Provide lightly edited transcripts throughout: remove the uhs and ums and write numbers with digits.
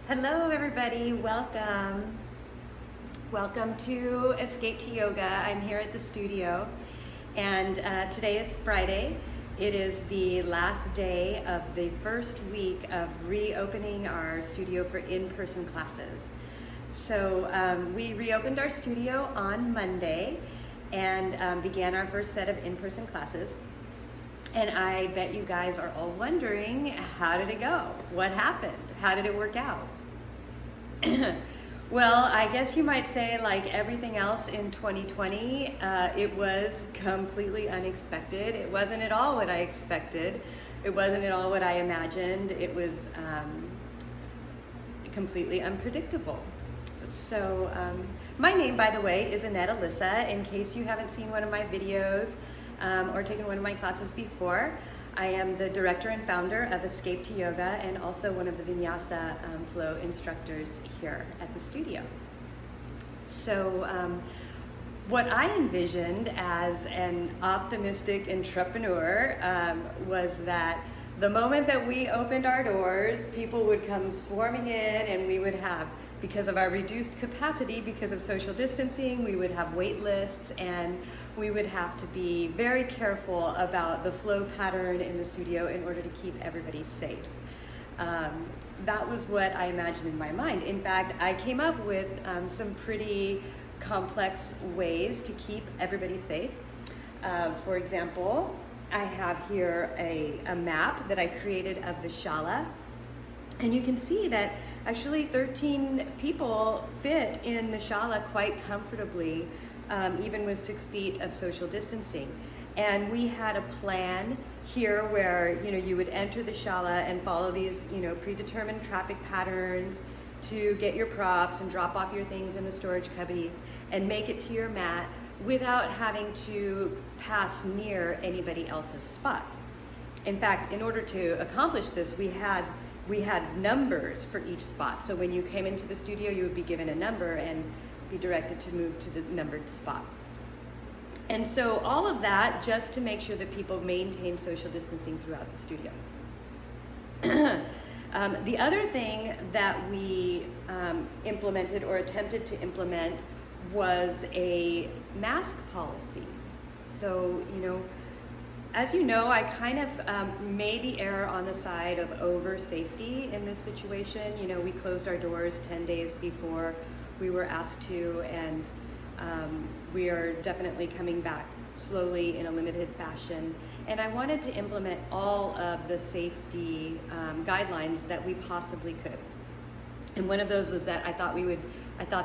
Hello everybody, welcome. Welcome to Escape to Yoga. I'm here at the studio and today is Friday. It is the last day of the first week of reopening our studio for in-person classes. So we reopened our studio on Monday and began our first set of in-person classes. And I bet you guys are all wondering, how did it go? What happened? How did it work out? Well, I guess you might say, like everything else in 2020, it was completely unexpected. It wasn't at all what I expected. It wasn't at all what I imagined. It was completely unpredictable. So my name, by the way, is Annette Alyssa, in case you haven't seen one of my videos or taken one of my classes before. I am the director and founder of Escape to Yoga and also one of the Vinyasa flow instructors here at the studio. So what I envisioned as an optimistic entrepreneur was that the moment that we opened our doors, people would come swarming in and we would have, because of our reduced capacity, because of social distancing, we would have wait lists and we would have to be very careful about the flow pattern in the studio in order to keep everybody safe. That was what I imagined in my mind. In fact, I came up with some pretty complex ways to keep everybody safe. For example, I have here a map that I created of the shala. And you can see that actually 13 people fit in the shala quite comfortably, even with 6 feet of social distancing. And we had a plan here where you would enter the shala and follow these predetermined traffic patterns to get your props and drop off your things in the storage cubbies and make it to your mat without having to pass near anybody else's spot. In fact, in order to accomplish this, we had numbers for each spot. So when you came into the studio, you would be given a number and be directed to move to the numbered spot. And so all of that just to make sure that people maintain social distancing throughout the studio. The other thing that we implemented or attempted to implement was a mask policy. So, as you know, I kind of made the error on the side of over safety in this situation. We closed our doors 10 days before we were asked to, and we are definitely coming back slowly in a limited fashion. And I wanted to implement all of the safety guidelines that we possibly could. And one of those was that I thought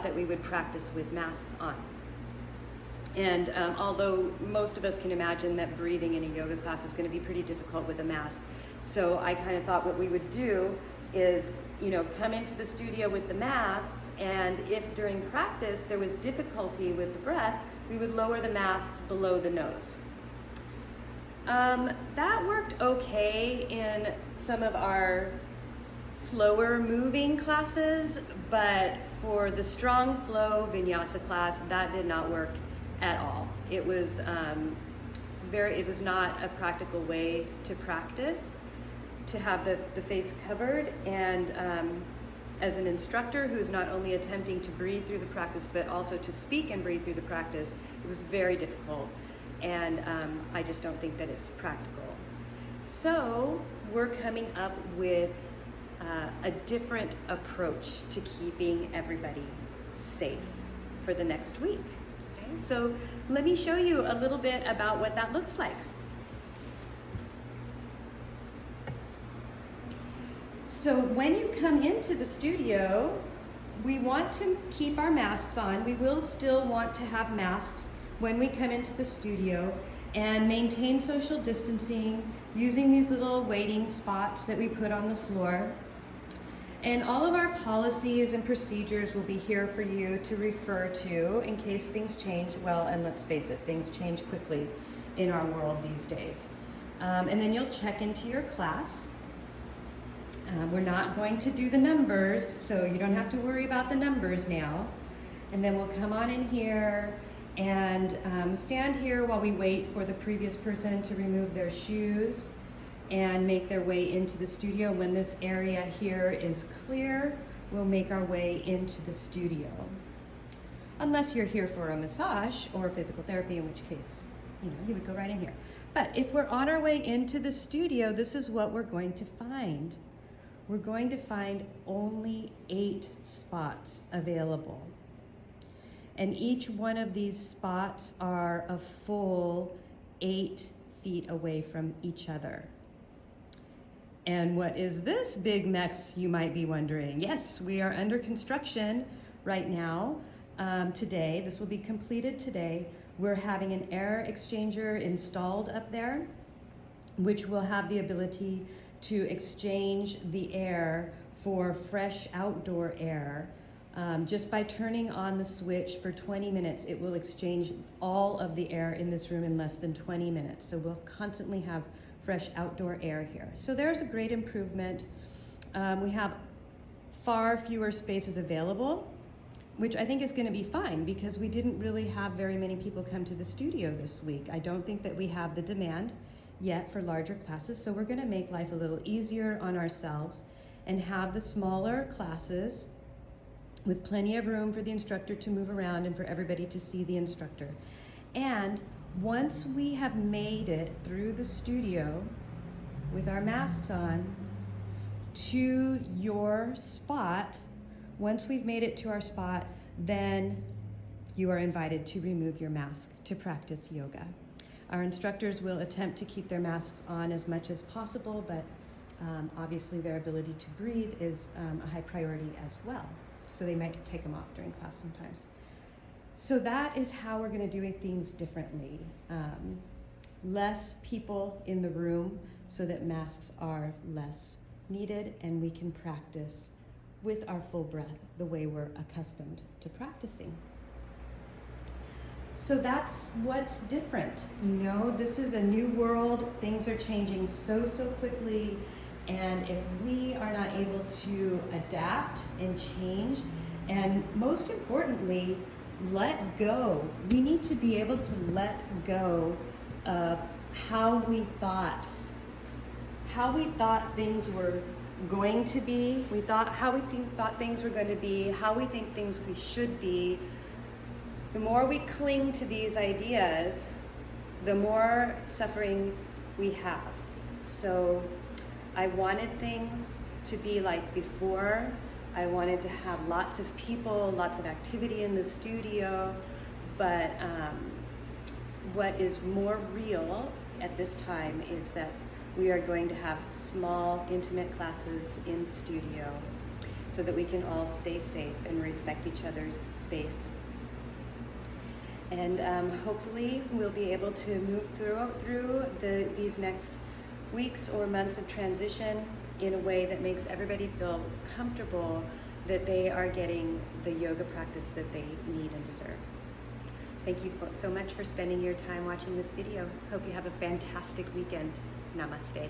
that we would practice with masks on. And although most of us can imagine that breathing in a yoga class is going to be pretty difficult with a mask, so I kind of thought what we would do is, come into the studio with the masks, and if during practice there was difficulty with the breath, we would lower the masks below the nose. That worked okay in some of our slower moving classes, but for the strong flow vinyasa class, that did not work at all. It was it was not a practical way to practice, to have the face covered, and as an instructor who's not only attempting to breathe through the practice but also to speak and breathe through the practice, it was very difficult, and I just don't think that it's practical. So we're coming up with a different approach to keeping everybody safe for the next week. So let me show you a little bit about what that looks like. So when you come into the studio, we want to keep our masks on. We will still want to have masks when we come into the studio and maintain social distancing using these little waiting spots that we put on the floor. And all of our policies and procedures will be here for you to refer to in case things change. Well, and let's face it, things change quickly in our world these days. And then you'll check into your class. We're not going to do the numbers, so you don't have to worry about the numbers now. And then we'll come on in here and stand here while we wait for the previous person to remove their shoes and make their way into the studio. When this area here is clear, we'll make our way into the studio. Unless you're here for a massage or physical therapy, in which case, you would go right in here. But if we're on our way into the studio, this is what we're going to find. We're going to find only 8 spots available. And each one of these spots are a full 8 feet away from each other. And what is this big mess, you might be wondering? Yes, we are under construction right now. Today, this will be completed today. We're having an air exchanger installed up there, which will have the ability to exchange the air for fresh outdoor air. Just by turning on the switch for 20 minutes, it will exchange all of the air in this room in less than 20 minutes. So we'll constantly have fresh outdoor air here. So there's a great improvement. We have far fewer spaces available, which I think is going to be fine because we didn't really have very many people come to the studio this week. I don't think that we have the demand yet for larger classes, so we're going to make life a little easier on ourselves and have the smaller classes with plenty of room for the instructor to move around and for everybody to see the instructor. And once we have made it through the studio with our masks on to your spot, once we've made it to our spot, then you are invited to remove your mask to practice yoga. Our instructors will attempt to keep their masks on as much as possible, but obviously their ability to breathe is a high priority as well. So they might take them off during class sometimes. So that is how we're going to do things differently. Less people in the room so that masks are less needed and we can practice with our full breath the way we're accustomed to practicing. So that's what's different. This is a new world. Things are changing so quickly. And if we are not able to adapt and change, and most importantly, let go. We need to be able to let go of how we thought things were going to be. How we thought things were going to be, how we think things we should be. The more we cling to these ideas, the more suffering we have. So I wanted things to be like before. I wanted to have lots of people, lots of activity in the studio, but what is more real at this time is that we are going to have small, intimate classes in studio so that we can all stay safe and respect each other's space. And hopefully we'll be able to move through these next weeks or months of transition in a way that makes everybody feel comfortable that they are getting the yoga practice that they need and deserve. Thank you so much for spending your time watching this video. Hope you have a fantastic weekend. Namaste.